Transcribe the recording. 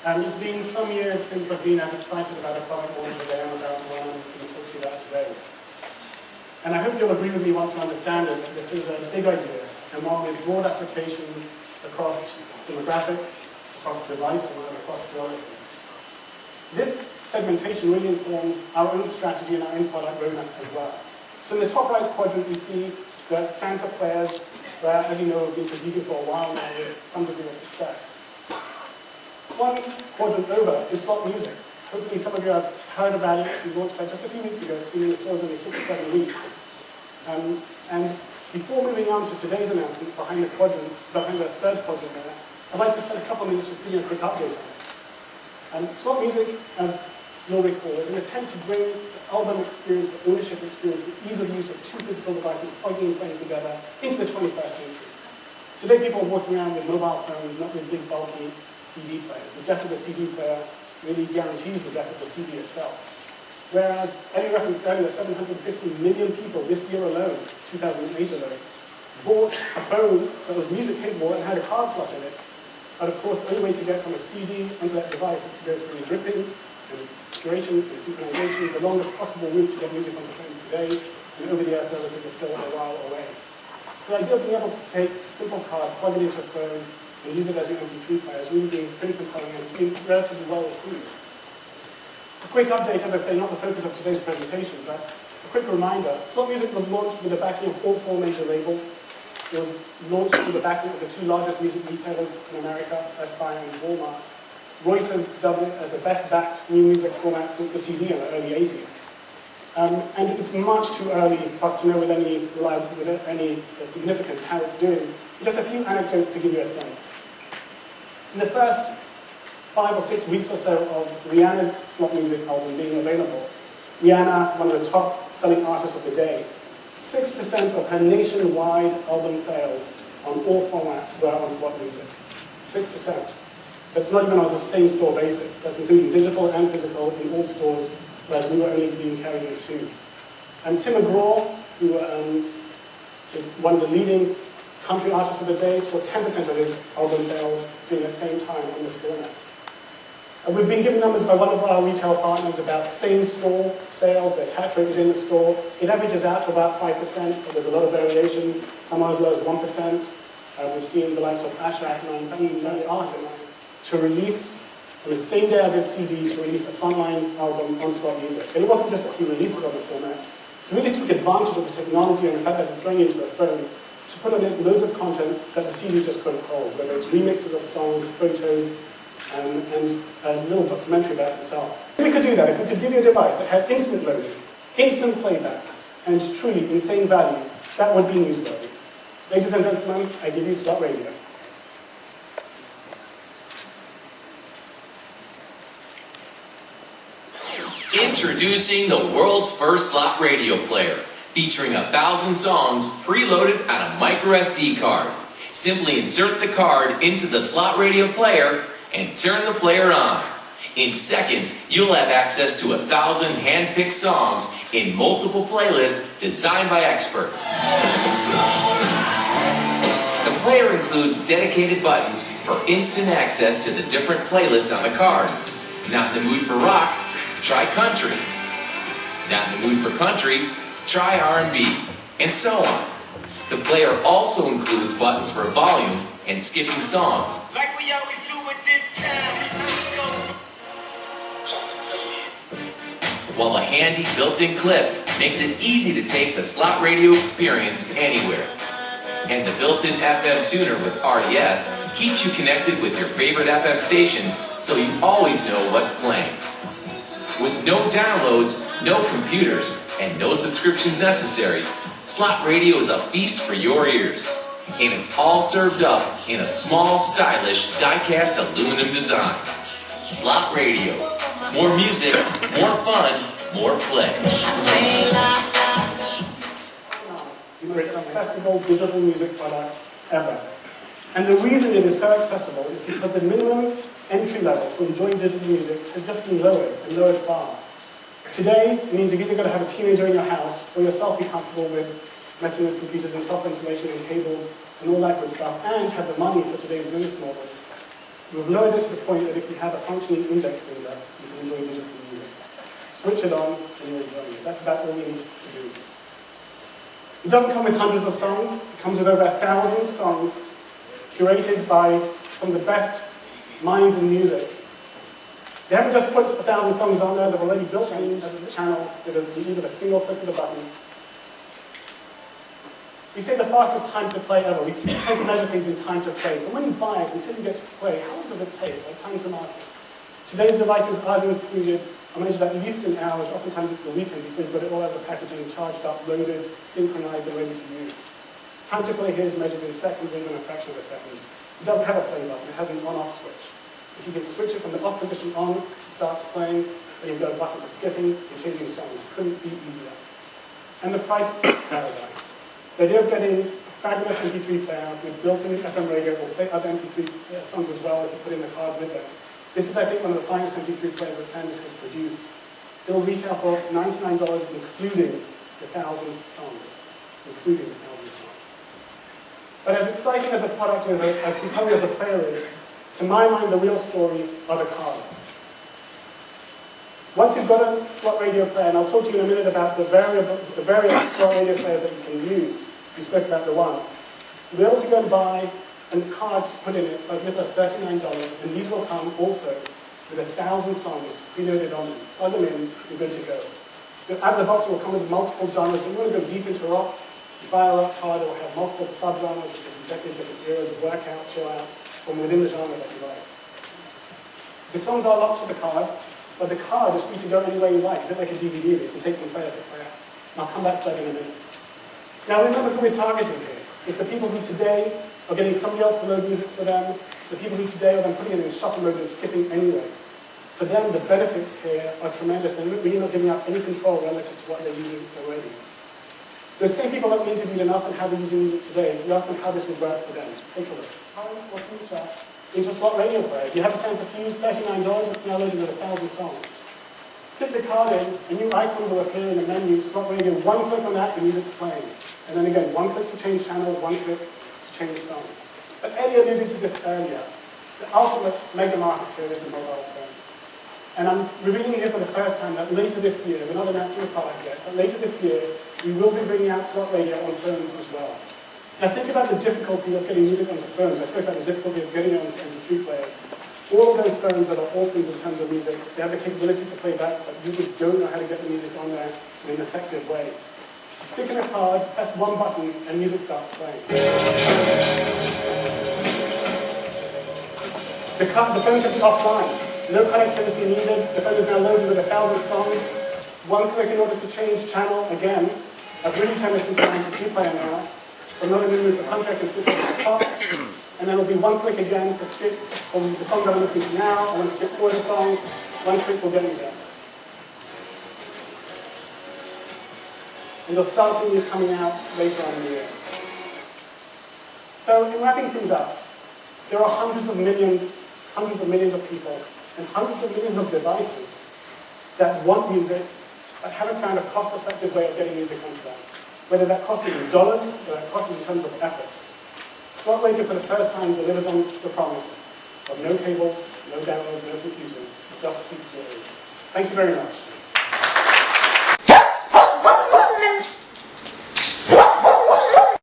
It's been some years since I've been as excited about a product launch as I am about the one I'm going to talk to you about today. And I hope you'll agree with me once you understand it that this is a big idea and one with broad application across demographics, across devices, and across geographies. This segmentation really informs our own strategy and our own product roadmap as well. So in the top right quadrant, we see the Sansa players, where, as you know, we've been competing for a while now with some degree of success. One quadrant over is SlotMusic. Hopefully some of you have heard about it. We launched that just a few weeks ago. It's been in the stores only 6 or 7 weeks. And before moving on to today's announcement behind the third quadrant there, I'd like to spend a couple of minutes just giving you a quick update on it. SlotMusic, as you'll recall, is an attempt to bring the album experience, the ownership experience, the ease of use of 2 physical devices plugging and playing together into the 21st century. Today people are walking around with mobile phones, not with big bulky CD players. The death of the CD player really guarantees the death of the CD itself. Whereas, Ellie referenced earlier, 750 million people this year alone, 2008 alone, bought a phone that was music capable and had a card slot in it. But of course, the only way to get from a CD onto that device is to go through ripping and curation and synchronization, the longest possible route to get music onto phones today, and over-the-air services are still a while away. So the idea of being able to take a simple card, plug it into a phone, and use it as your MP3 player has really been pretty compelling, and it's been relatively well received. A quick update, as I say, not the focus of today's presentation, but a quick reminder. SlotMusic was launched with the backing of all 4 major labels. It was launched with the backing of the 2 largest music retailers in America, Best Buy and Walmart. Reuters dubbed it as the best-backed new music format since the CD in the early 80s. And it's much too early for us to know with any significance how it's doing. Just a few anecdotes to give you a sense. In the first 5 or 6 weeks or so of Rihanna's SlotMusic album being available, Rihanna, one of the top selling artists of the day, 6% of her nationwide album sales on all formats were on SlotMusic. 6%. That's not even on a same store basis. That's including digital and physical in all stores, whereas we were only being carried in 2. And Tim McGraw, who is one of the leading country artists of the day, saw 10% of his album sales during that same time on this format. And we've been given numbers by one of our retail partners about same-store sales, the attach rate within the store. It averages out to about 5%, but there's a lot of variation, some are as low as 1%. We've seen the likes of Ashraf, 19 most artists, to release, on the same day as his CD, to release a frontline album on SlotMusic. And it wasn't just that he released it on the format, he really took advantage of the technology and the fact that it's going into a phone to put on it loads of content that the CD just couldn't hold, whether it's remixes of songs, photos, and a little documentary about himself. If we could do that, if we could give you a device that had instant loading, instant playback, and truly insane value, that would be newsworthy. Ladies and gentlemen, I give you SlotRadio. Introducing the world's first slot radio player, featuring 1,000 songs preloaded on a micro SD card. Simply insert the card into the slot radio player and turn the player on. In seconds, you'll have access to 1,000 hand-picked songs in multiple playlists designed by experts. The player includes dedicated buttons for instant access to the different playlists on the card. Not in the mood for rock? Try country. Not in the mood for country? Try R&B, and so on. The player also includes buttons for volume and skipping songs. Like we always do with this time. While the handy built-in clip makes it easy to take the slot radio experience anywhere. And the built-in FM tuner with RDS keeps you connected with your favorite FM stations so you always know what's playing. With no downloads, no computers, and no subscriptions necessary, SlotRadio is a feast for your ears. And it's all served up in a small, stylish, die-cast aluminum design. SlotRadio. More music, more fun, more play. The most accessible digital music product ever. And the reason it is so accessible is because the minimum entry level for enjoying digital music has just been lowered, and lowered far. Today, it means you've either got to have a teenager in your house, or yourself be comfortable with messing with computers and software installation and cables and all that good stuff, and have the money for today's business models. We've lowered it to the point that if you have a functioning index finger, you can enjoy digital music. Switch it on, and you're enjoying it. That's about all you need to do. It doesn't come with hundreds of songs. It comes with over 1,000 songs curated by some of the best minds in music. They haven't just put 1,000 songs on there, they've already built a channel with the ease of a single click of a button. We say the fastest time to play ever. We tend to measure things in time to play. From when you buy it until you get to play, how long does it take? Like time to market. Today's devices, ours included, are measured at least in hours. Oftentimes it's the weekend before you've got it all out of the packaging, charged up, loaded, synchronized, and ready to use. Time to play here is measured in seconds or even a fraction of a second. It doesn't have a play button. It has an on-off switch. If you can switch it from the off position on, it starts playing, and you've got a button for skipping and changing songs. Couldn't be easier. And the price paradigm. The idea of getting a fabulous MP3 player with built-in FM radio will play other MP3 songs as well if you put in the card with them. This is, I think, one of the finest MP3 players that Sandisk has produced. It'll retail for $99, including the 1,000 songs. Including the 1,000 songs. But as exciting as the product is, as compelling as the player is, to my mind, the real story are the cards. Once you've got a SlotRadio player, and I'll talk to you in a minute about the various SlotRadio players that you can use. We spoke about the one. You'll be able to go and buy a card to put in it as little as $39, and these will come also with 1,000 songs preloaded on them. Plug them in, you're good to go. Out of the box, it will come with multiple genres, but you want to go deep into rock, you buy a rock card, it will have multiple sub-genres, different decades, different eras, workout, chill out, from within the genre that you like. The songs are locked to the card, but the card is free to go any way you like, a bit like a DVD that you can take from player to player. And I'll come back to that in a minute. Now remember who we're targeting here. It's the people who today are getting somebody else to load music for them, the people who today are then putting it in shuffle mode and skipping anyway. For them, the benefits here are tremendous. They're really not giving up any control relative to what they're using already. The same people that we interviewed and asked them how they're using music today, we asked them how this would work for them. Take a look. Current or future into a SlotRadio player. If you have a sense of fuse, $39, it's now loaded with 1,000 songs. Stick the card in, a new icon will appear in the menu, SlotRadio, one click on that, the music's playing. And then again, one click to change channel, one click to change song. But Eddie alluded to this earlier. The ultimate mega market here is the mobile phone. And I'm revealing here for the first time that later this year, we're not announcing the product yet, but later this year, we will be bringing out SlotRadio on phones as well. Now think about the difficulty of getting music onto phones. I spoke about the difficulty of getting it onto MP3 players. All of those phones that are orphans in terms of music, they have the capability to play back, but usually don't know how to get the music on there in an effective way. You stick in a card, press one button, and music starts playing. The phone can be offline. No connectivity needed. The phone is now loaded with 1,000 songs. One click in order to change channel again. I've really turned this into an MP3 player now. I'm not going to move the country, I can switch it to the top. And then it'll be one click again to skip from the song that I'm listening to now. I want to skip forward a song. One click will get me there. And you'll start seeing these coming out later on in the year. So in wrapping things up, there are hundreds of millions of people and hundreds of millions of devices that want music but haven't found a cost-effective way of getting music onto them. Whether that cost is in dollars, or that cost is in terms of effort. SlotRadio for the first time delivers on the promise of no cables, no downloads, no computers, just peaceful ears. Thank you very much.